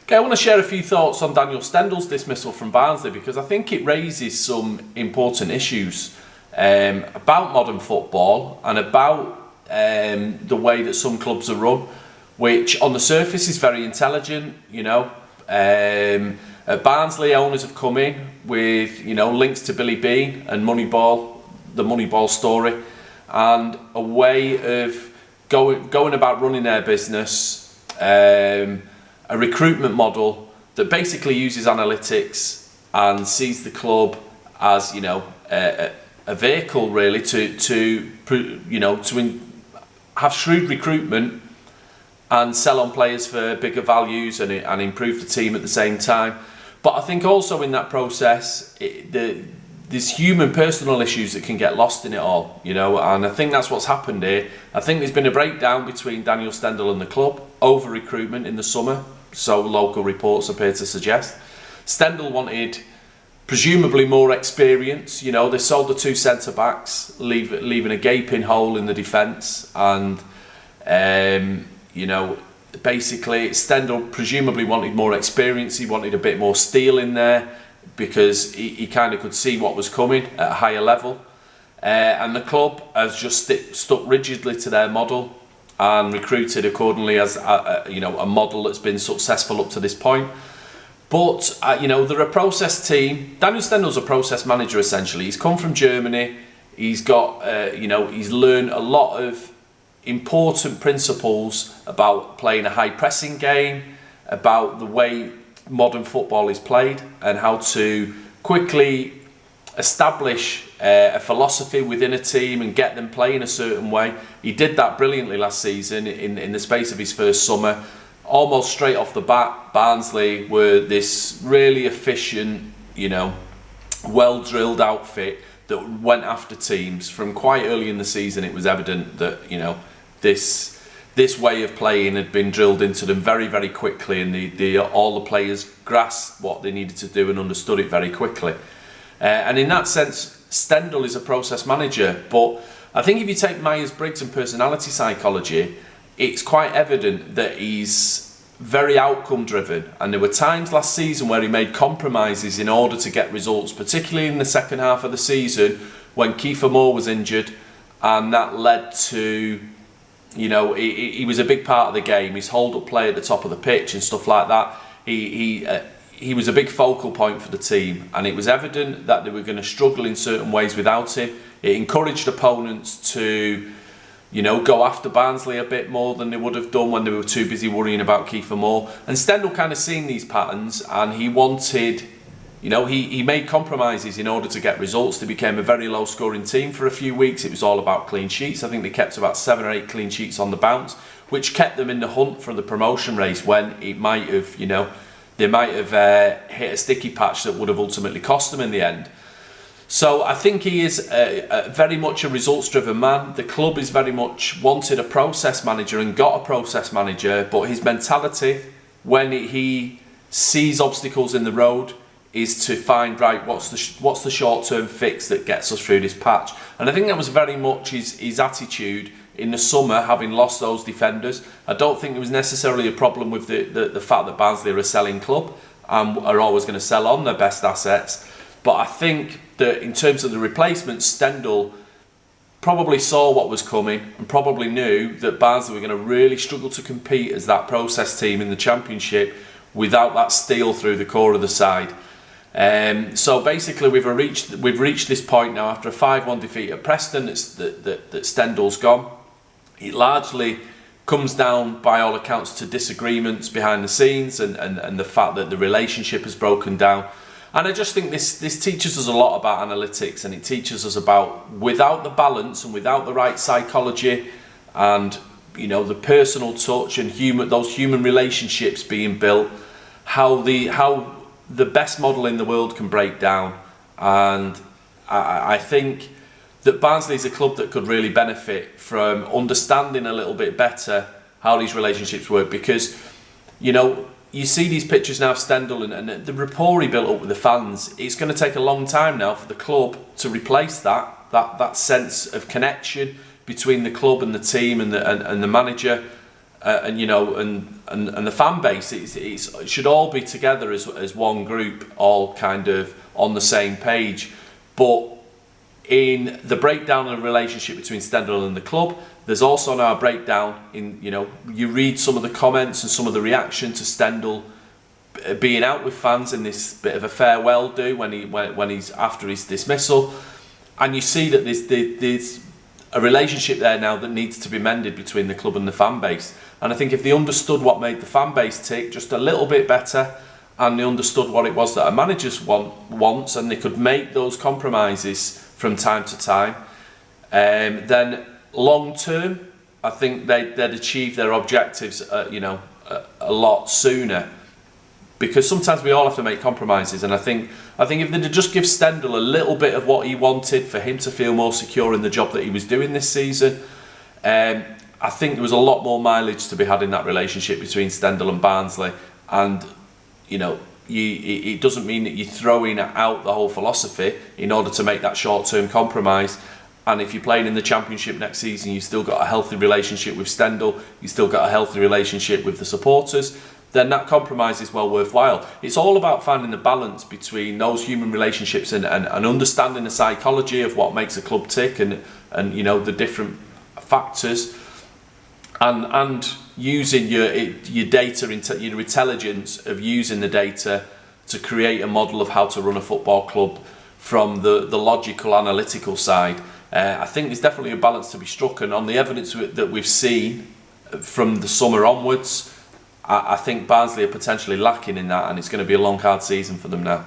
Okay, I want to share a few thoughts on Daniel Stendel's dismissal from Barnsley because I think it raises some important issues about modern football and about the way that some clubs are run, which on the surface is very intelligent. At Barnsley, owners have come in with links to Billy Bean and Moneyball, the Moneyball story, and a way of going about running their business. A recruitment model that basically uses analytics and sees the club as a vehicle really to have shrewd recruitment and sell on players for bigger values and improve the team at the same time. But I think also in that process there's human personal issues that can get lost in it all, and I think that's what's happened here. I think there's been a breakdown between Daniel Stendel and the club over recruitment in the summer. So local reports appear to suggest. Stendel wanted presumably more experience. They sold the two centre-backs, leaving a gaping hole in the defence. And, basically Stendel presumably wanted more experience. He wanted a bit more steel in there because he kind of could see what was coming at a higher level. And the club has just stuck rigidly to their model and recruited accordingly as a model that's been successful up to this point. But they're a process team. Daniel Stendel's a process manager essentially. He's come from Germany. He's got he's learned a lot of important principles about playing a high pressing game, about the way modern football is played, and how to quickly establish a philosophy within a team and get them playing a certain way. He did that brilliantly last season in the space of his first summer. Almost straight off the bat, Barnsley were this really efficient, well drilled outfit that went after teams. From quite early in the season it was evident that this way of playing had been drilled into them very, very quickly, and all the players grasped what they needed to do and understood it very quickly. And in that sense, Stendel is a process manager, but I think if you take Myers-Briggs and personality psychology, it's quite evident that he's very outcome driven, and there were times last season where he made compromises in order to get results, particularly in the second half of the season when Kiefer Moore was injured, and that led to he was a big part of the game. His hold-up play at the top of the pitch and stuff like that. He was a big focal point for the team, and it was evident that they were going to struggle in certain ways without him. It encouraged opponents to, go after Barnsley a bit more than they would have done when they were too busy worrying about Kiefer Moore. And Stendel kind of seen these patterns, and he wanted, he made compromises in order to get results. They became a very low-scoring team for a few weeks. It was all about clean sheets. I think they kept about 7 or 8 clean sheets on the bounce, which kept them in the hunt for the promotion race when it might have, they might have hit a sticky patch that would have ultimately cost them in the end. So I think he is very much a results-driven man. The club is very much wanted a process manager and got a process manager, but his mentality when he sees obstacles in the road is to find, right, what's the short-term fix that gets us through this patch. And I think that was very much his attitude in the summer, having lost those defenders. I don't think there was necessarily a problem with the fact that Barnsley are a selling club and are always going to sell on their best assets. But I think that in terms of the replacements, Stendel probably saw what was coming and probably knew that Barnsley were going to really struggle to compete as that process team in the Championship without that steel through the core of the side. So basically we've reached this point now after a 5-1 defeat at Preston that Stendel's gone. It largely comes down, by all accounts, to disagreements behind the scenes and the fact that the relationship has broken down. And I just think this teaches us a lot about analytics, and it teaches us about, without the balance and without the right psychology and the personal touch and those human relationships being built, how the best model in the world can break down. And I think that Barnsley is a club that could really benefit from understanding a little bit better how these relationships work, because you see these pictures now of Stendel and the rapport he built up with the fans. It's going to take a long time now for the club to replace that sense of connection between the club and the team and the manager, and and the fan base, it should all be together as one group, all kind of on the same page. But in the breakdown of the relationship between Stendel and the club, there's also now a breakdown in, you know, you read some of the comments and some of the reaction to Stendel being out with fans in this bit of a farewell do when he's after his dismissal, and you see that there's a relationship there now that needs to be mended between the club and the fan base. And I think if they understood what made the fan base tick just a little bit better, and they understood what it was that a manager wants, and they could make those compromises from time to time, then long term, I think they'd achieve their objectives, you know, a lot sooner. Because sometimes we all have to make compromises, and I think if they'd just give Stendel a little bit of what he wanted for him to feel more secure in the job that he was doing this season, I think there was a lot more mileage to be had in that relationship between Stendel and Barnsley. And you know, it doesn't mean that you're throwing out the whole philosophy in order to make that short-term compromise. And if you're playing in the Championship next season, you've still got a healthy relationship with Stendel, you've still got a healthy relationship with the supporters, then that compromise is well worthwhile. It's all about finding the balance between those human relationships and understanding the psychology of what makes a club tick, and you know, the different factors, and using your data, your intelligence of using the data to create a model of how to run a football club from the logical, analytical side. I think there's definitely a balance to be struck, and on the evidence that we've seen from the summer onwards, I think Barnsley are potentially lacking in that, and it's going to be a long, hard season for them now.